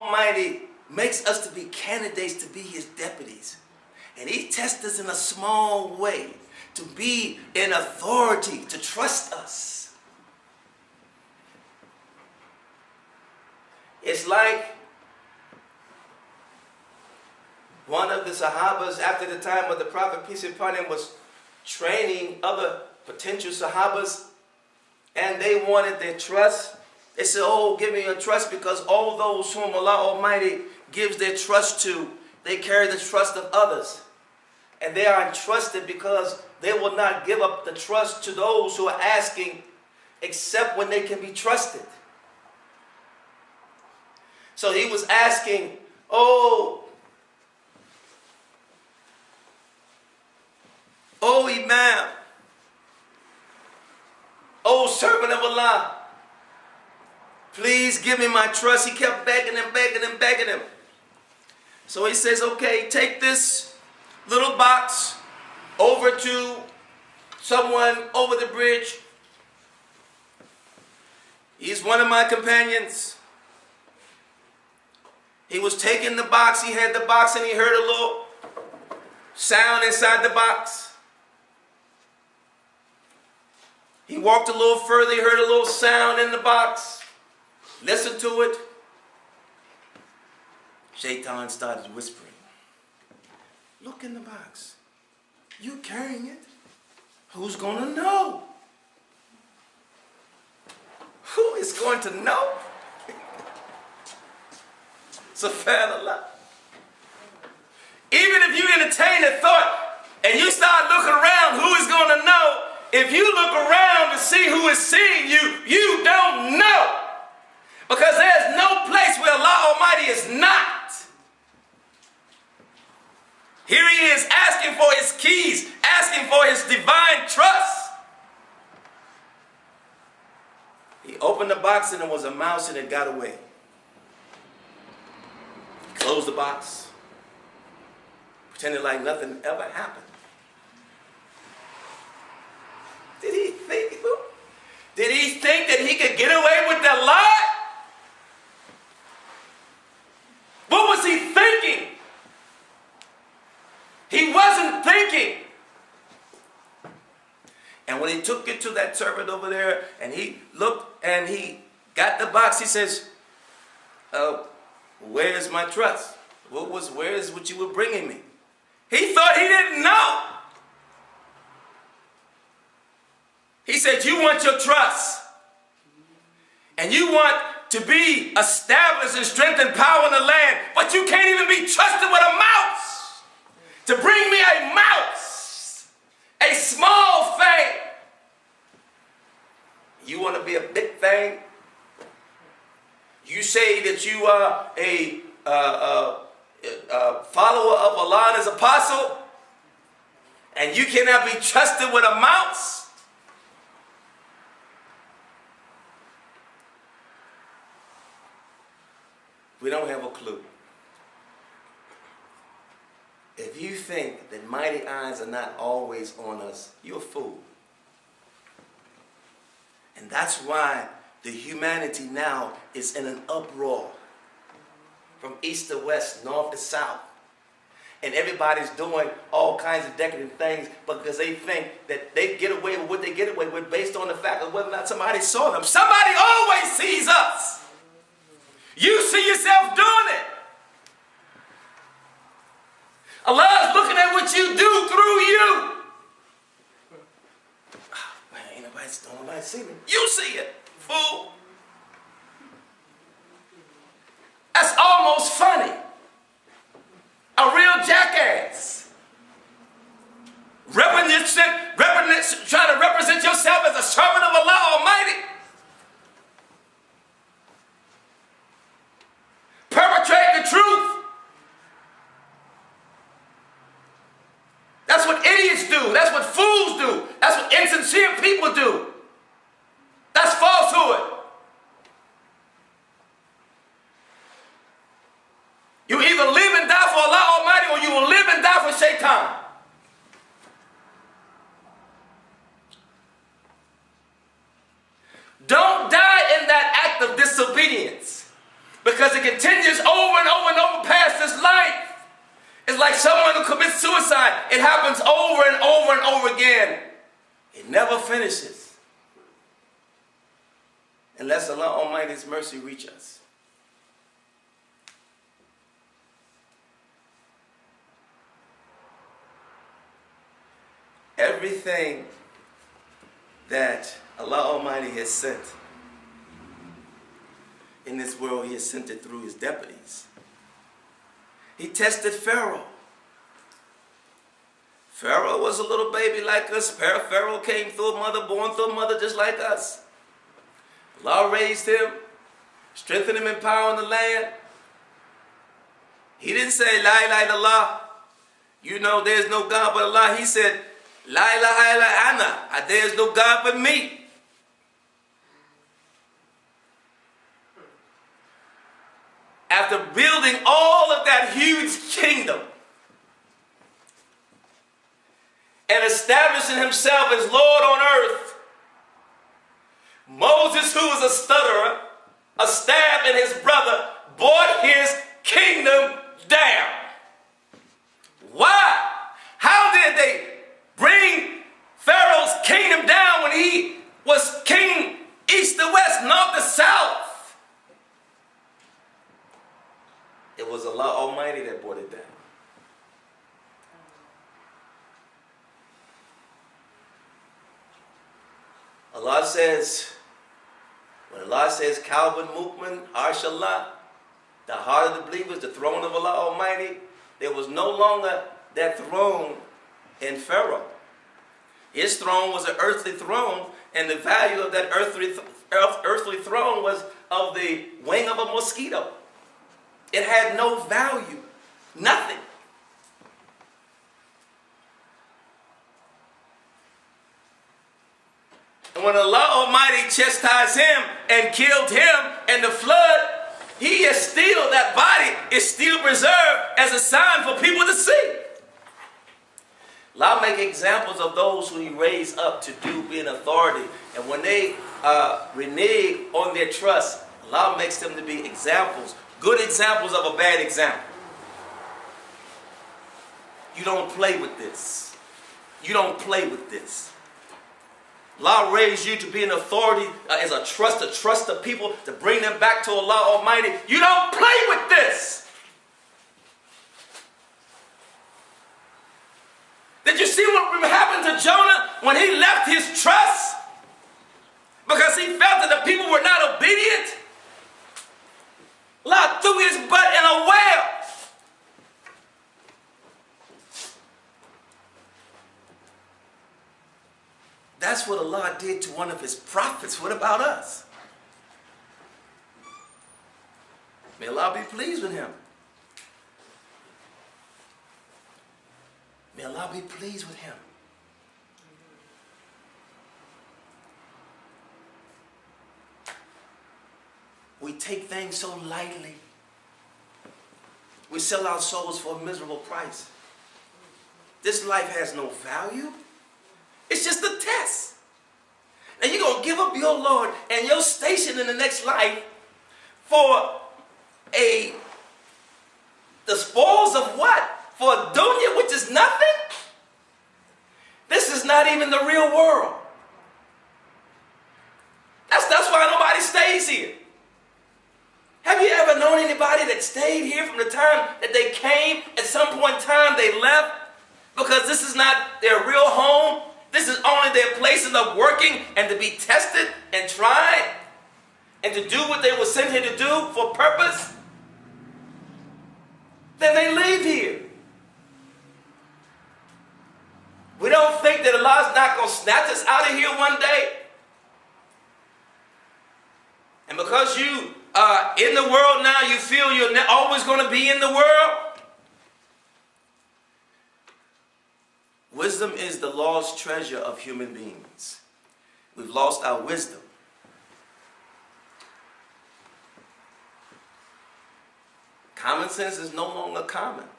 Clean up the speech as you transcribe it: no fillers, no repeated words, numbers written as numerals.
Almighty makes us to be candidates to be his deputies. And he tests us in a small way to be in authority, to trust us. It's like one of the Sahabas, after the time of the Prophet, peace be upon him, was training other potential Sahabas, and they wanted their trust. They said, oh, give me your trust, because all those whom Allah Almighty gives their trust to, they carry the trust of others. And they are entrusted because they will not give up the trust to those who are asking except when they can be trusted. So he was asking, oh Imam, oh servant of Allah, please give me my trust. He kept begging him, begging him, begging him. So he says, okay, take this little box over to someone over the bridge. He's one of my companions. He was taking the box. He had the box and he heard a little sound inside the box. He walked a little further. He heard a little sound in the box. Listened to it. Shaitan started whispering, look in the box. You carrying it? Who's going to know? Who is going to know? Subhanallah. Even if you entertain a thought and you start looking around, who is going to know? If you look around to see who is seeing you, you don't know. Because there's no place where Allah Almighty is not. Here he is asking for his keys, asking for his divine trust. He opened the box and there was a mouse and it got away. He closed the box, pretended like nothing ever happened. Did he think that he could get away with that lie? What was he thinking? He wasn't thinking. And when he took it to that servant over there and he looked and he got the box, he says, where's my trust? Where's what you were bringing me? He thought he didn't know. He said, you want your trust. And you want to be established in strength and power in the land, but you can't even be trusted with a mouse. To bring me a mouse, a small thing. You want to be a big thing? You say that you are a follower of Allah and his apostle, and you cannot be trusted with a mouse? We don't have a clue. If you think that mighty eyes are not always on us, you're a fool. And that's why the humanity now is in an uproar. From east to west, north to south. And everybody's doing all kinds of decadent things because they think that they get away with what they get away with based on the fact of whether or not somebody saw them. Somebody always sees us. You see yourself doing it. Allah is looking at what you do through you. Oh, man, ain't nobody see me. You see it, fool. That's almost funny. A real jackass. Trying to represent yourself as a servant of Allah Almighty. Perpetrate the truth. That's what idiots do. That's what fools do. That's what insincere people do. That's falsehood. You either live and die for Allah Almighty or you will live and die for Shaitan. Don't die in that act of disobedience because it continues over like someone who commits suicide. It happens over and over and over again. It never finishes. Unless Allah Almighty's mercy reach us. Everything that Allah Almighty has sent in this world, He has sent it through His deputies. He tested Pharaoh. Pharaoh was a little baby like us. Pharaoh came through a mother, born through a mother just like us. Allah raised him, strengthened him in power in the land. He didn't say, La ilaha illallah. You know there's no God but Allah. He said, La ilaha illa ana. There's no God but me. After building all of that huge kingdom and establishing himself as Lord on earth, Moses, who was a stutterer, a stab in his brother, brought his kingdom down. Why? How did they bring Pharaoh's kingdom down when he was king east to west, north to south? It was Allah Almighty that brought it down. Allah says, when Allah says, Kalban Mukman, Arshallah, the heart of the believers, the throne of Allah Almighty, there was no longer that throne in Pharaoh. His throne was an earthly throne, and the value of that earthly throne was of the wing of a mosquito. It had no value, nothing. And when Allah Almighty chastised him and killed him in the flood, he is still, that body is still preserved as a sign for people to see. Allah make examples of those who He raised up to be in authority. And when they renege on their trust, Allah makes them to be examples, good examples of a bad example. You don't play with this. You don't play with this. Allah raised you to be an authority as a trust, to trust the people, to bring them back to Allah Almighty. You don't play with this. Did you see what happened to Jonah when he left his trust? Because he felt that the people were not obedient. Allah threw his butt in a well. That's what Allah did to one of His prophets. What about us? May Allah be pleased with him. May Allah be pleased with him. We take things so lightly. We sell our souls for a miserable price. This life has no value. It's just a test. And you're going to give up your Lord and your station in the next life for the spoils of what? For a dunya, which is nothing? This is not even the real world. That's why nobody stays here. Have you ever known anybody that stayed here from the time that they came? At some point in time they left because this is not their real home. This is only their places of working and to be tested and tried and to do what they were sent here to do for purpose. Then they leave here. We don't think that Allah's not going to snatch us out of here one day. And because you are in the world now, you feel you're always going to be in the world. Wisdom is the lost treasure of human beings. We've lost our wisdom. Common sense is no longer common.